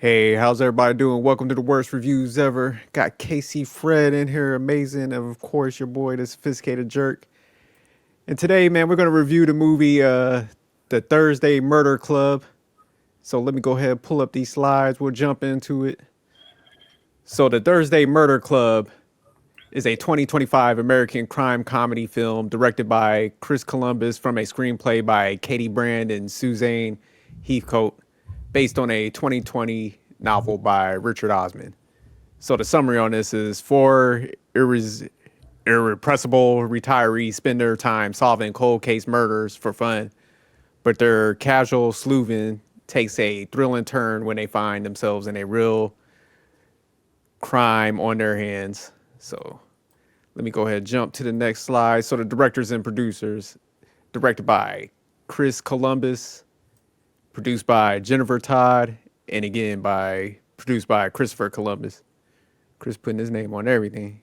Hey, how's everybody doing? Welcome to the worst reviews ever. Got Casey Fred in here, amazing, and of course your boy, the sophisticated jerk. And today, man, we're gonna review the movie, The Thursday Murder Club. So let me go ahead and pull up these slides. We'll jump into it. So, The Thursday Murder Club is a 2025 American crime comedy film directed by Chris Columbus from a screenplay by Katie Brand and Suzanne Heathcote, based on a 2020 novel by Richard Osman. So the summary on this is four irrepressible retirees spend their time solving cold case murders for fun, but their casual sleuthing takes a thrilling turn when they find themselves in a real crime on their hands. So let me go ahead and jump to the next slide. So the directors and producers, directed by Chris Columbus, produced by Jennifer Todd, and again produced by Christopher Columbus. Chris putting his name on everything.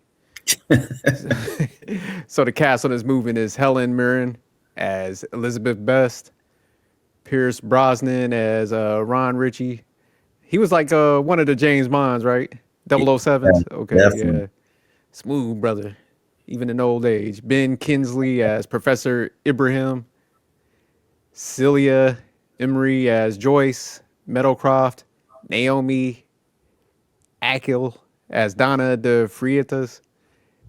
So the cast on this movie is Helen Mirren as Elizabeth Best, Pierce Brosnan as Ron Ritchie. He was like one of the James Bonds, right? 007s? Okay, Definitely. yeah. Smooth brother, even in old age. Ben Kingsley as Professor Ibrahim, Celia Emery as Joyce Meadowcroft, Naomi Akil as Donna de Freitas,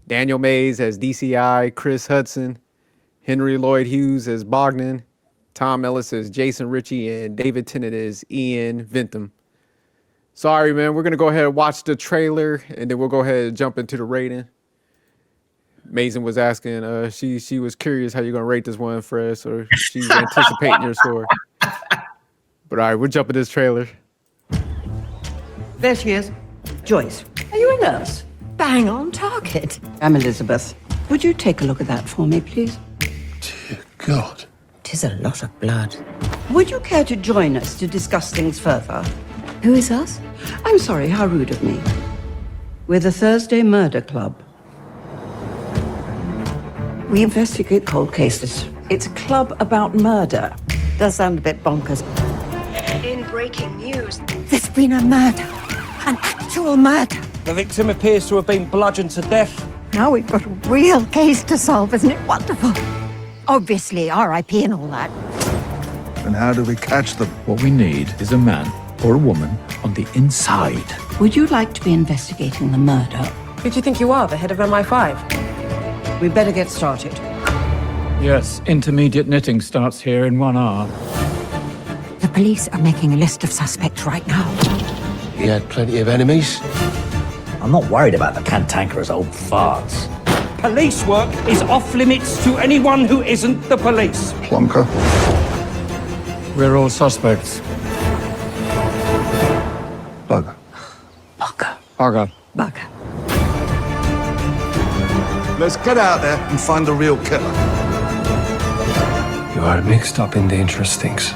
Daniel Mays as DCI, Chris Hudson, Henry Lloyd Hughes as Bogdan, Tom Ellis as Jason Ritchie, and David Tennant as Ian Vintham. Sorry, man. We're gonna go ahead and watch the trailer, and then we'll go ahead and jump into the rating. Mason was asking, she was curious how you're gonna rate this one, Fred, so she's anticipating your score. But all right, we'll jump in this trailer. There she is. Joyce, are you a nurse? Bang on target. I'm Elizabeth. Would you take a look at that for me, please? Dear God. 'Tis a lot of blood. Would you care to join us to discuss things further? Who is us? I'm sorry, how rude of me. We're the Thursday Murder Club. We investigate cold cases. It's a club about murder. Does sound a bit bonkers. In breaking news, There's been a murder. An actual murder. The victim appears to have been bludgeoned to death. Now we've got a real case to solve, isn't it wonderful? Obviously, RIP and all that. And how do we catch them? What we need is a man or a woman on the inside. Would you like to be investigating the murder? who do you think you are, the head of MI5? We better get started. Yes, intermediate knitting starts here in 1 hour. The police are making a list of suspects right now. He had plenty of enemies. I'm not worried about the cantankerous old farts. Police work is off limits to anyone who isn't the police. Plonker. We're all suspects. Bugger. Bugger. Bugger. Let's get out there and find the real killer. You are mixed up in dangerous things.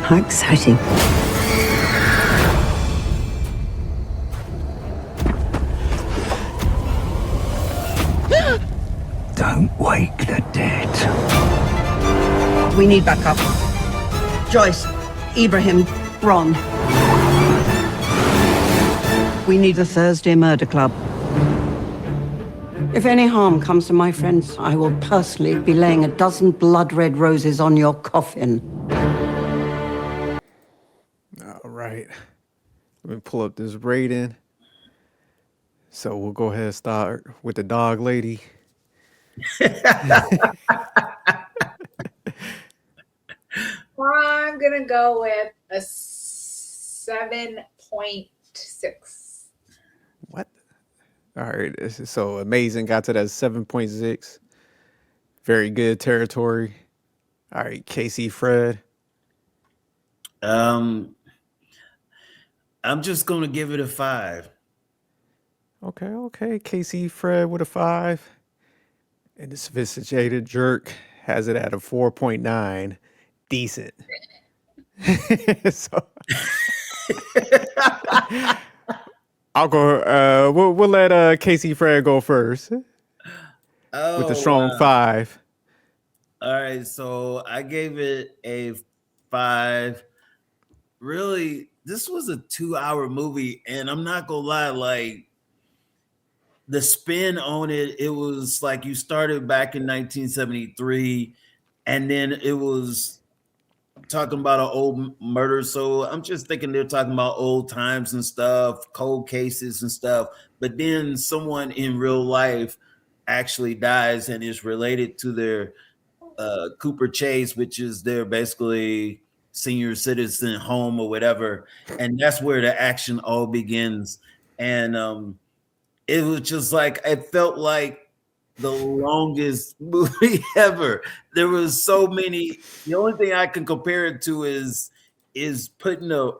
How exciting. Don't wake the dead. We need backup. Joyce, Ibrahim, Ron. We need the Thursday Murder Club. If any harm comes to my friends, I will personally be laying a dozen blood-red roses on your coffin. All right. Let me pull up this rating. So we'll go ahead and start with the dog lady. I'm gonna go with a 7.6. What? All right. So amazing. Got to that 7.6. Very good territory. All right. Casey Fred. I'm just gonna give it a 5. Okay. Casey Fred with a 5. And the sophisticated jerk has it at a 4.9. Decent. So I'll go. We'll let Casey Fred go first with a strong wow. 5. All right, so I gave it a 5. really, this was a 2-hour movie, and I'm not gonna lie, like the spin on it, it was like you started back in 1973, and then it was talking about an old murder. So I'm just thinking they're talking about old times and stuff, cold cases and stuff. But then someone in real life actually dies and is related to their Cooper Chase, which is their basically senior citizen home or whatever. And that's where the action all begins. And it was just like, it felt like the longest movie ever. There was so many. The only thing I can compare it to is putting a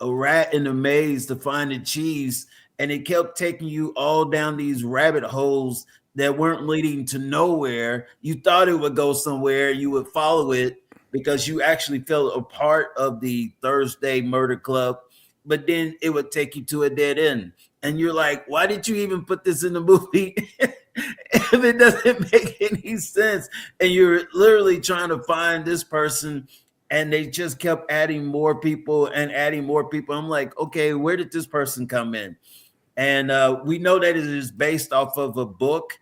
rat in a maze to find the cheese, and it kept taking you all down these rabbit holes that weren't leading to nowhere. You thought it would go somewhere, you would follow it because you actually felt a part of the Thursday Murder Club, but then it would take you to a dead end. And you're like, why did you even put this in the movie if it doesn't make any sense? And you're literally trying to find this person, and they just kept adding more people and adding more people. I'm like, okay, where did this person come in? And we know that it is based off of a book,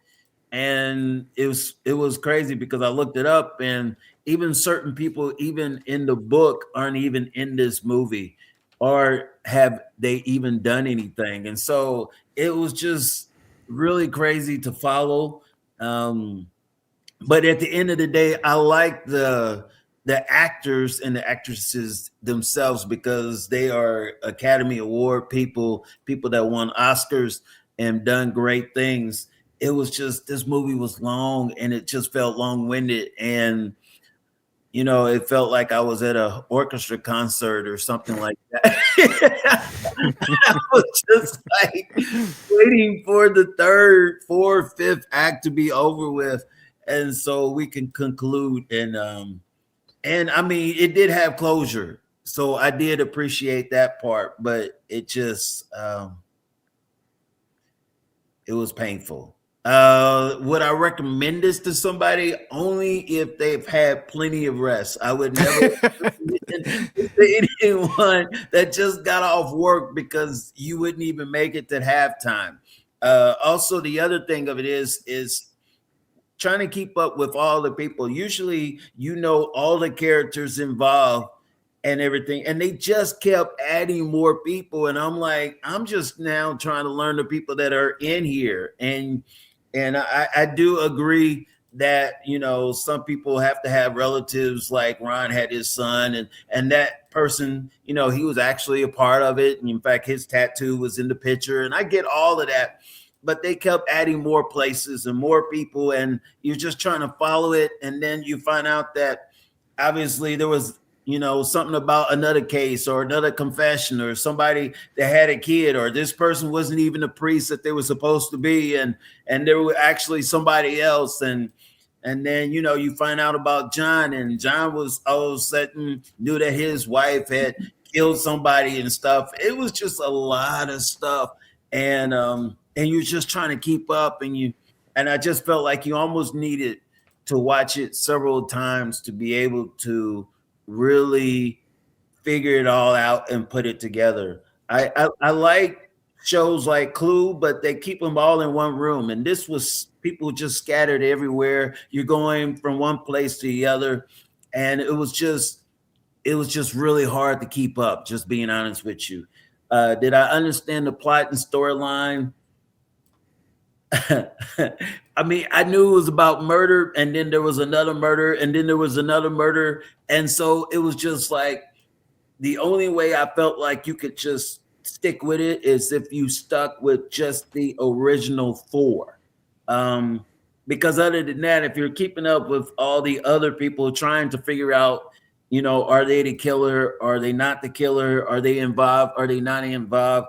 and it was crazy because I looked it up, and even certain people, even in the book, aren't even in this movie, or have they even done anything? And so it was just really crazy to follow. But at the end of the day, I like the actors and the actresses themselves because they are Academy Award people that won Oscars and done great things. It was just, this movie was long and it just felt long-winded, and you know, it felt like I was at a orchestra concert or something like that. I was just like waiting for the third, fourth, fifth act to be over with, and so we can conclude. And I mean, it did have closure, so I did appreciate that part. But it just, it was painful. Would I recommend this to somebody? Only if they've had plenty of rest. I would never recommend it to anyone that just got off work, because you wouldn't even make it to halftime. Also, the other thing of it is trying to keep up with all the people. Usually, you know, all the characters involved and everything, and they just kept adding more people. And I'm like, I'm just now trying to learn the people that are in here. And I do agree that, you know, some people have to have relatives, like Ron had his son, and that person, you know, he was actually a part of it. And in fact, his tattoo was in the picture, and I get all of that. But they kept adding more places and more people, and you're just trying to follow it. And then you find out that obviously there was, you know, something about another case or another confession, or somebody that had a kid, or this person wasn't even the priest that they were supposed to be, and there were actually somebody else. And then, you know, you find out about John, and John was all of a sudden knew that his wife had killed somebody and stuff. It was just a lot of stuff. And you're just trying to keep up, and I just felt like you almost needed to watch it several times to be able to really figure it all out and put it together. I like shows like Clue, but they keep them all in one room, and this was people just scattered everywhere. You're going from one place to the other, and it was just really hard to keep up, just being honest with you. Did I understand the plot and storyline? I mean, I knew it was about murder, and then there was another murder, and then there was another murder. And so it was just like, the only way I felt like you could just stick with it is if you stuck with just the original four. Because other than that, if you're keeping up with all the other people trying to figure out, you know, are they the killer? Are they not the killer? Are they involved? Are they not involved?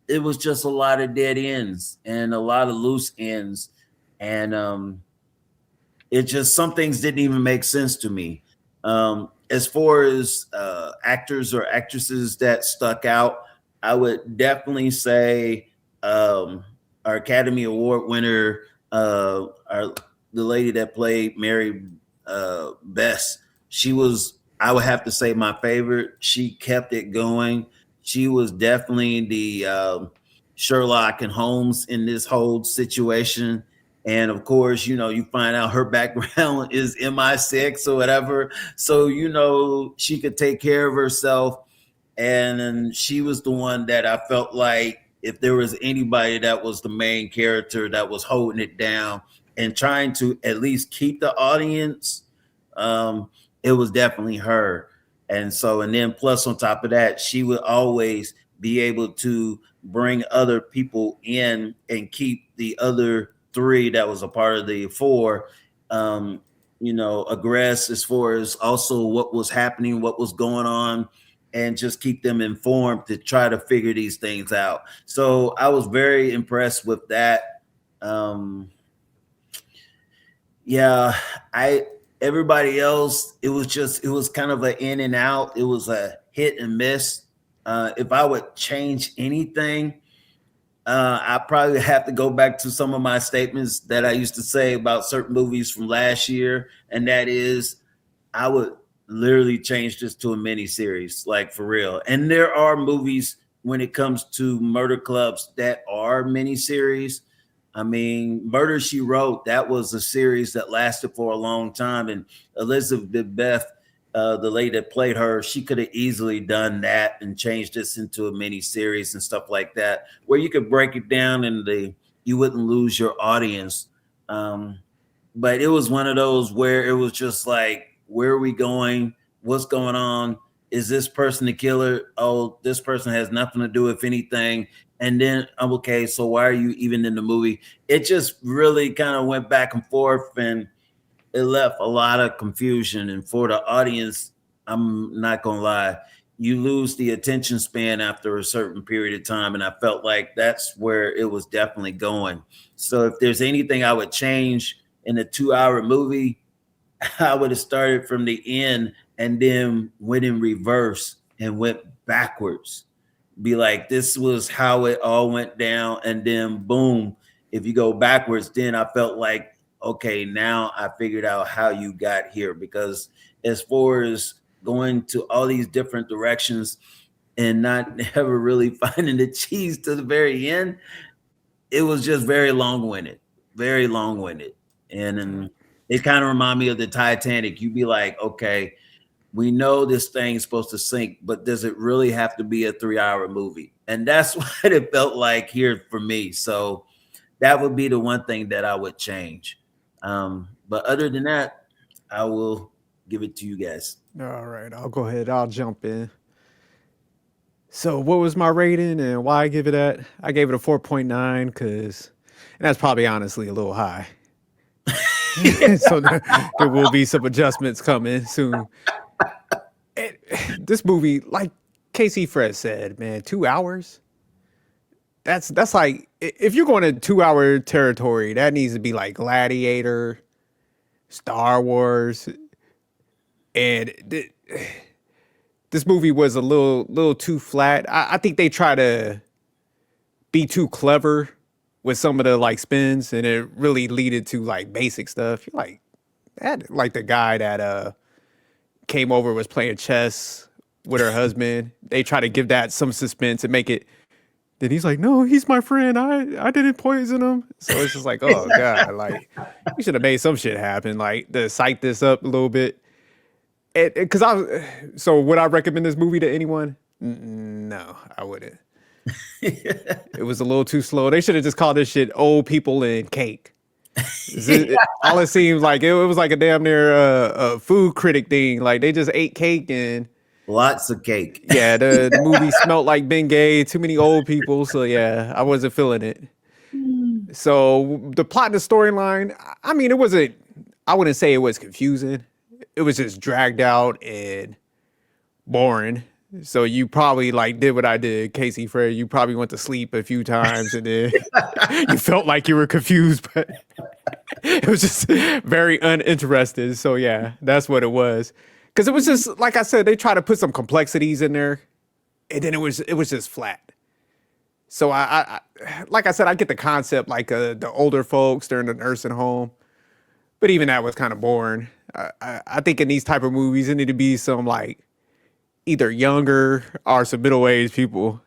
It was just a lot of dead ends and a lot of loose ends. And it just, some things didn't even make sense to me. As far as actors or actresses that stuck out, I would definitely say our Academy Award winner, the lady that played Mary Bess. She was I would have to say my favorite. She kept it going. She was definitely the Sherlock and Holmes in this whole situation. And of course, you know, you find out her background is MI6 or whatever. So, you know, she could take care of herself. And she was the one that I felt like if there was anybody that was the main character that was holding it down and trying to at least keep the audience, it was definitely her. And so, and then plus on top of that, she would always be able to bring other people in and keep the other three that was a part of the four, you know, aggressed as far as also what was happening, what was going on, and just keep them informed to try to figure these things out. So I was very impressed with that. Yeah, everybody else, it was kind of an in and out. It was a hit and miss. If I would change anything, I probably have to go back to some of my statements that I used to say about certain movies from last year. And that is, I would literally change this to a mini series, like for real. And there are movies when it comes to murder clubs that are mini series. I mean, Murder, She Wrote, that was a series that lasted for a long time. And Elizabeth Beth, the lady that played her, she could have easily done that and changed this into a mini series and stuff like that, where you could break it down and you wouldn't lose your audience. But it was one of those where it was just like, where are we going? What's going on? Is this person the killer? Oh, this person has nothing to do with anything. And then I'm okay. So why are you even in the movie? It just really kind of went back and forth, and it left a lot of confusion. And for the audience, I'm not gonna lie, you lose the attention span after a certain period of time. And I felt like that's where it was definitely going. So if there's anything I would change in a 2-hour movie, I would have started from the end and then went in reverse and went backwards. Be like, this was how it all went down. And then boom, if you go backwards, then I felt like, okay, now I figured out how you got here. Because as far as going to all these different directions and not ever really finding the cheese to the very end, it was just very long-winded. And it kind of reminded me of the Titanic. You'd be like, okay, we know this thing's supposed to sink, but does it really have to be a 3-hour movie? And that's what it felt like here for me. So that would be the one thing that I would change. But other than that, I will give it to you guys. All right, I'll go ahead. I'll jump in. So what was my rating and why I give it that? I gave it a 4.9 because, and that's probably honestly a little high. So there will be some adjustments coming soon. This movie, like Casey Fred said, man, 2 hours. That's like, if you're going to 2-hour territory, that needs to be like Gladiator, Star Wars, and this movie was a little too flat. I think they try to be too clever with some of the like spins, and it really leaded to like basic stuff. You're like that, like the guy that came over was playing chess with her husband. They try to give that some suspense and make it. Then he's like, no, he's my friend. I didn't poison him. So it's just like, oh God, like we should have made some shit happen, like to psych this up a little bit. So would I recommend this movie to anyone? No, I wouldn't. It was a little too slow. They should have just called this shit Old People and Cake. All it seems like it was like a damn near a food critic thing. Like they just ate cake and lots of cake. Yeah, the movie smelled like Bengay, too many old people. So yeah, I wasn't feeling it. So the plot and the storyline, I mean, I wouldn't say it was confusing. It was just dragged out and boring. So you probably like did what I did, Casey Fred. You probably went to sleep a few times and then you felt like you were confused, but it was just very uninterested. So yeah, that's what it was. Because it was just, like I said, they try to put some complexities in there, and then it was just flat. So I like I said, I get the concept, like the older folks, they're in the nursing home, but even that was kind of boring. I think in these type of movies, it need to be some like either younger or some middle-aged people.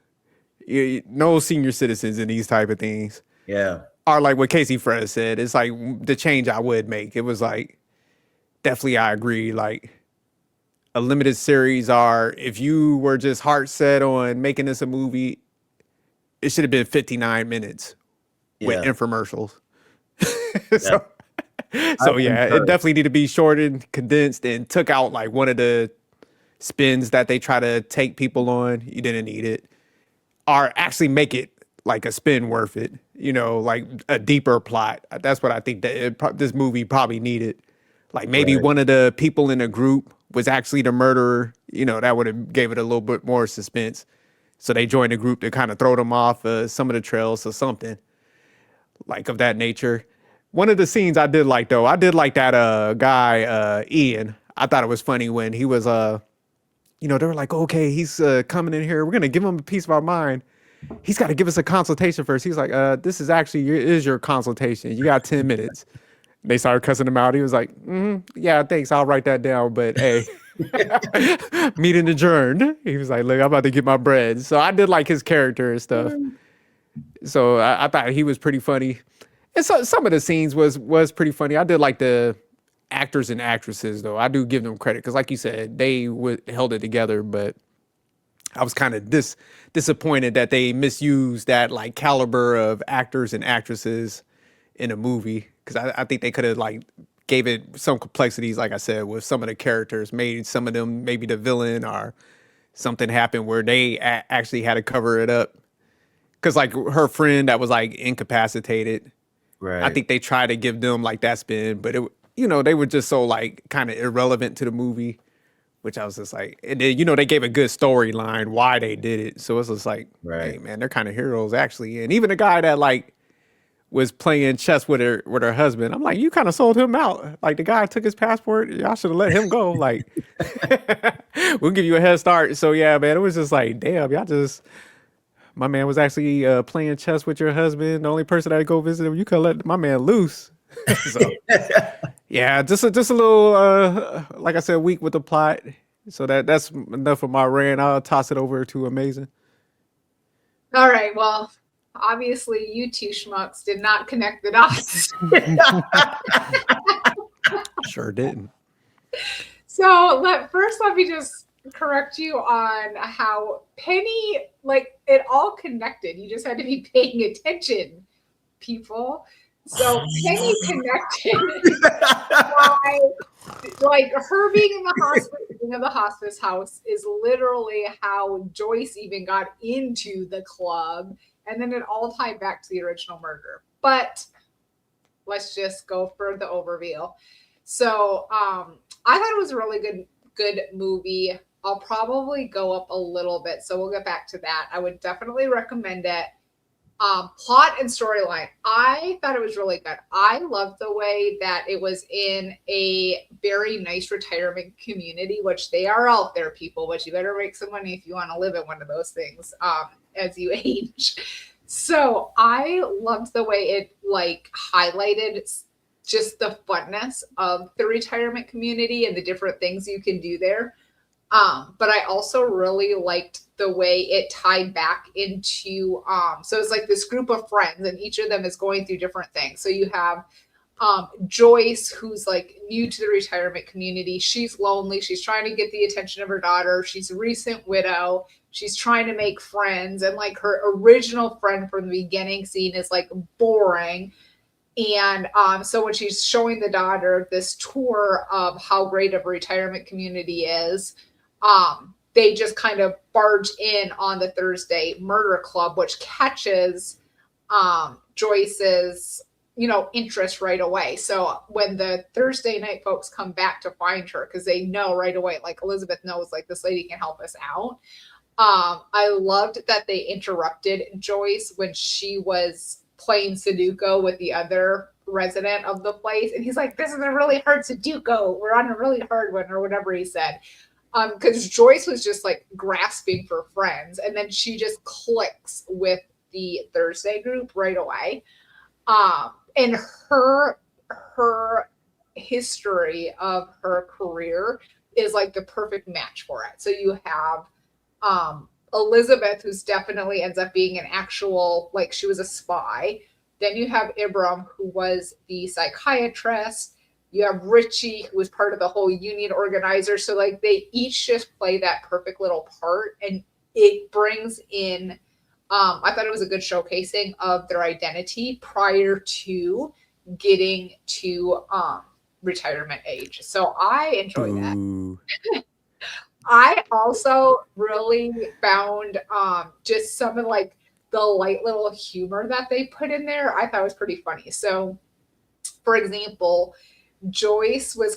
No senior citizens in these type of things. Yeah. Or like what Casey Fred said, it's like the change I would make. It was like, definitely I agree. Like a limited series, are if you were just heart set on making this a movie, it should have been 59 minutes with infomercials. So yeah, it definitely need to be shortened, condensed, and took out like one of the spins that they try to take people on. You didn't need it. Or actually make it like a spin worth it, you know, like a deeper plot. That's what I think that this movie probably needed. Like maybe one of the people in the group was actually the murderer, you know, that would have gave it a little bit more suspense. So they joined the group to kind of throw them off some of the trails or something like of that nature. One of the scenes I did like, though, I did like that guy, Ian. I thought it was funny when he was, you know, they were like, okay, he's coming in here. We're going to give him a piece of our mind. He's got to give us a consultation first. He's like, this is actually your consultation. You got 10 minutes. They started cussing him out. He was like, yeah, thanks. I'll write that down. But hey, meeting adjourned. He was like, look, I'm about to get my bread. So I did like his character and stuff. So I thought he was pretty funny. And so some of the scenes was pretty funny. I did like the actors and actresses, though. I do give them credit because, like you said, they held it together. But I was kind of disappointed that they misused that like caliber of actors and actresses in a movie, because I think they could have like gave it some complexities, like I said, with some of the characters, made some of them maybe the villain or something happened where they actually had to cover it up. Because like her friend that was like incapacitated, right? I think they tried to give them like that spin, but they were just so like kind of irrelevant to the movie, which I was just like, and then, they gave a good storyline why they did it. So it's just like, hey man, they're kind of heroes actually. And even the guy that like was playing chess with her husband, I'm like, you kind of sold him out. Like the guy took his passport, y'all should have let him go. Like, we'll give you a head start. So yeah, man, it was just like, damn, my man was actually playing chess with your husband. The only person that go visit him, you could let my man loose. So yeah, just a little, like I said, weak with the plot. So that's enough of my rant. I'll toss it over to Amazing. All right, well, obviously you two schmucks did not connect the dots. Sure didn't. So let me just correct you on how Penny, like, it all connected. You just had to be paying attention, people. So Penny connected by, like, her being in the hospice house is literally how Joyce even got into the club, and then it all tied back to the original murder. But let's just go for the overview. So I thought it was a really good movie. I'll probably go up a little bit, so we'll get back to that. I would definitely recommend it. Plot and storyline, I thought it was really good. I loved the way that it was in a very nice retirement community, which they are out there, people, but you better make some money if you want to live in one of those things as you age. So I loved the way it like highlighted just the funness of the retirement community and the different things you can do there. But I also really liked the way it tied back into, so it's like this group of friends and each of them is going through different things. So you have Joyce, who's like new to the retirement community. She's lonely. She's trying to get the attention of her daughter. She's a recent widow. She's trying to make friends. And like her original friend from the beginning scene is like boring. And so when she's showing the daughter this tour of how great of a retirement community is, they just kind of barge in on the Thursday murder club, which catches Joyce's, interest right away. So when the Thursday night folks come back to find her, because they know right away, like Elizabeth knows, like this lady can help us out. I loved that they interrupted Joyce when she was playing Sudoku with the other resident of the place. And he's like, this is a really hard Sudoku. We're on a really hard one, or whatever he said. Because Joyce was just like grasping for friends. And then she just clicks with the Thursday group right away. And her history of her career is like the perfect match for it. So you have Elizabeth, who's definitely ends up being an actual, like she was a spy. Then you have Ibram, who was the psychiatrist. You have Richie, who was part of the whole union organizer. So like they each just play that perfect little part, and it brings in, I thought it was a good showcasing of their identity prior to getting to retirement age. So I enjoy that. I also really found just some of like the light little humor that they put in there. I thought was pretty funny. So for example, Joyce was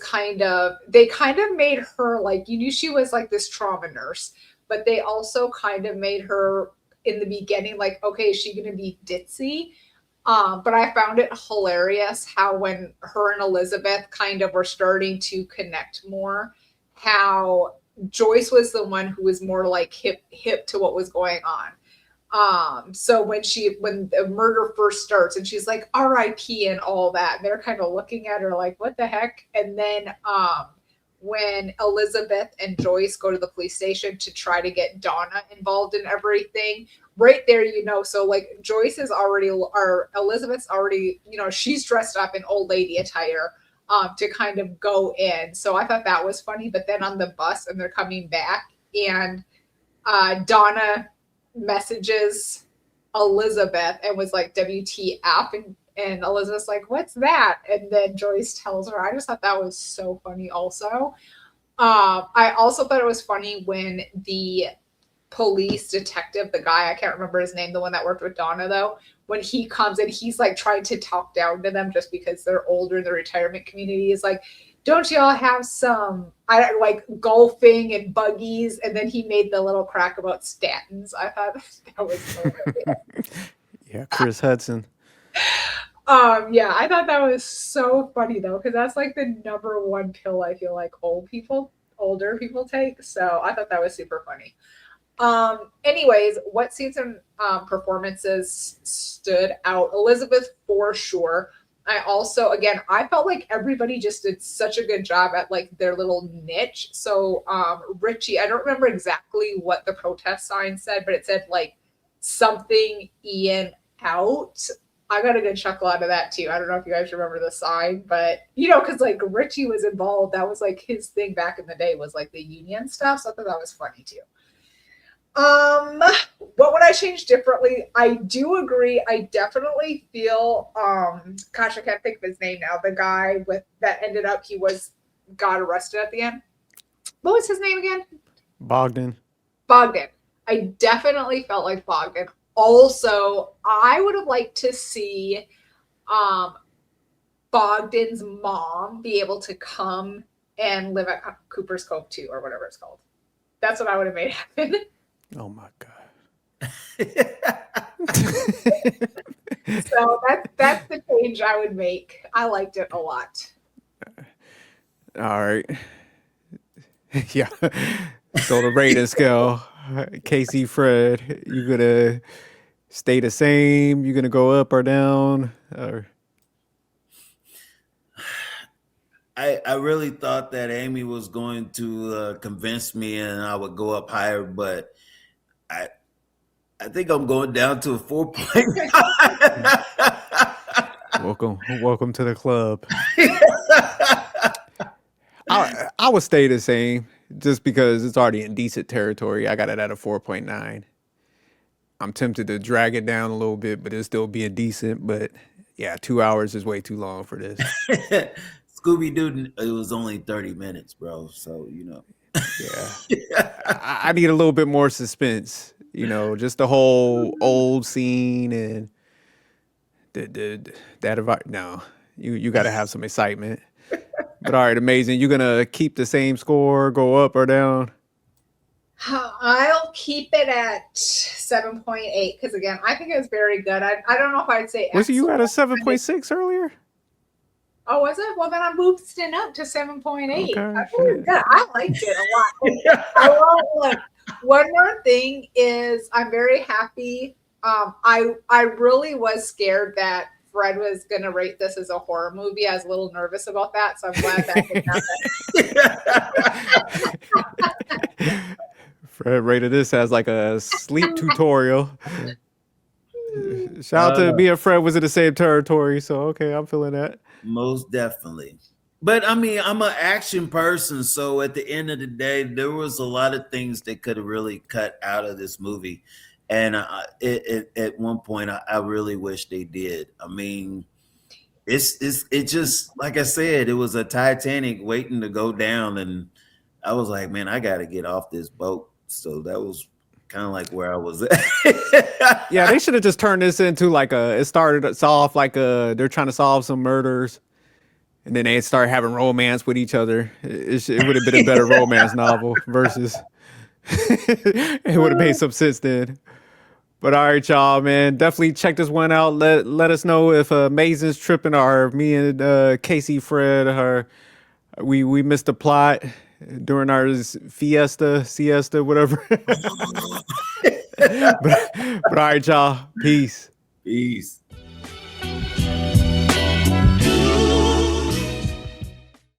they kind of made her like, you knew she was like this trauma nurse, but they also kind of made her in the beginning like, okay, is she going to be ditzy? But I found it hilarious how when her and Elizabeth kind of were starting to connect more, how Joyce was the one who was more like hip to what was going on. So when the murder first starts and she's like R.I.P. and all that, and they're kind of looking at her like, what the heck? And then when Elizabeth and Joyce go to the police station to try to get Donna involved in everything, right there, so like Joyce is already, or Elizabeth's already, she's dressed up in old lady attire to kind of go in. So I thought that was funny. But then on the bus and they're coming back and Donna messages Elizabeth and was like, WTF? And Elizabeth's like, what's that? And then Joyce tells her. I just thought that was so funny also. I also thought it was funny when the police detective, the guy, I can't remember his name, the one that worked with Donna though, when he comes and he's like trying to talk down to them just because they're older in the retirement community, is like, don't y'all have some, like golfing and buggies? And then he made the little crack about statins. I thought that was so good. Yeah, Chris Hudson. Yeah, I thought that was so funny though, because that's like the number one pill I feel like older people take. So I thought that was super funny. Anyways, what scenes and performances stood out? Elizabeth for sure. I also, again, I felt like everybody just did such a good job at like their little niche. So Richie, I don't remember exactly what the protest sign said, but it said like something Ian out. I got a good chuckle out of that too. I don't know if you guys remember the sign, but because like Richie was involved. That was like his thing back in the day, was like the union stuff. So I thought that was funny too. What would I change differently? I do agree. I definitely feel, gosh, I can't think of his name now. The guy that ended up, got arrested at the end. What was his name again? Bogdan. I definitely felt like Bogdan. Also, I would have liked to see, Bogdan's mom be able to come and live at Cooper's Cove 2 or whatever it's called. That's what I would have made happen. Oh my God. So that's the change I would make. I liked it a lot. All right. Yeah. So the rating scale, Casey, Fred, you gonna stay the same? You gonna go up or down? Or I really thought that Amy was going to convince me and I would go up higher, but I think I'm going down to a 4.5. Welcome to the club. I would stay the same just because it's already in decent territory. I got it at a 4.9. I'm tempted to drag it down a little bit, but it'll still be a decent. But yeah, 2 hours is way too long for this. Scooby-Doo, it was only 30 minutes, bro. So, Yeah. I need a little bit more suspense. Just the whole old scene and no, you got to have some excitement. But all right, amazing. You're gonna keep the same score, go up or down? I'll keep it at 7.8 because again, I think it was very good. I don't know if I'd say. Was you at a 7.6 earlier? Oh, was it? Well, then I moved it up to 7.8. Okay. I liked it a lot. Look, one more thing is I'm very happy. I really was scared that Fred was going to rate this as a horror movie. I was a little nervous about that, so I'm glad that happened. Fred rated this as like a sleep tutorial. Shout out to me and Fred was in the same territory, so okay, I'm feeling that. Most definitely. But I mean, I'm an action person, so at the end of the day, there was a lot of things that could have really cut out of this movie. And at one point, I really wish they did. I mean, it just, like I said, it was a Titanic waiting to go down, and I was like, man, I got to get off this boat. So that was kind of like where I was at. Yeah, they should have just turned this into like it started us off like they're trying to solve some murders, and then they start having romance with each other. It would have been a better romance novel versus it would have made some sense then. But all right, y'all, man, definitely check this one out. Let us know if Amazing's tripping or me and Casey Fred we missed the plot during our siesta, whatever. but all right, y'all, peace. Peace.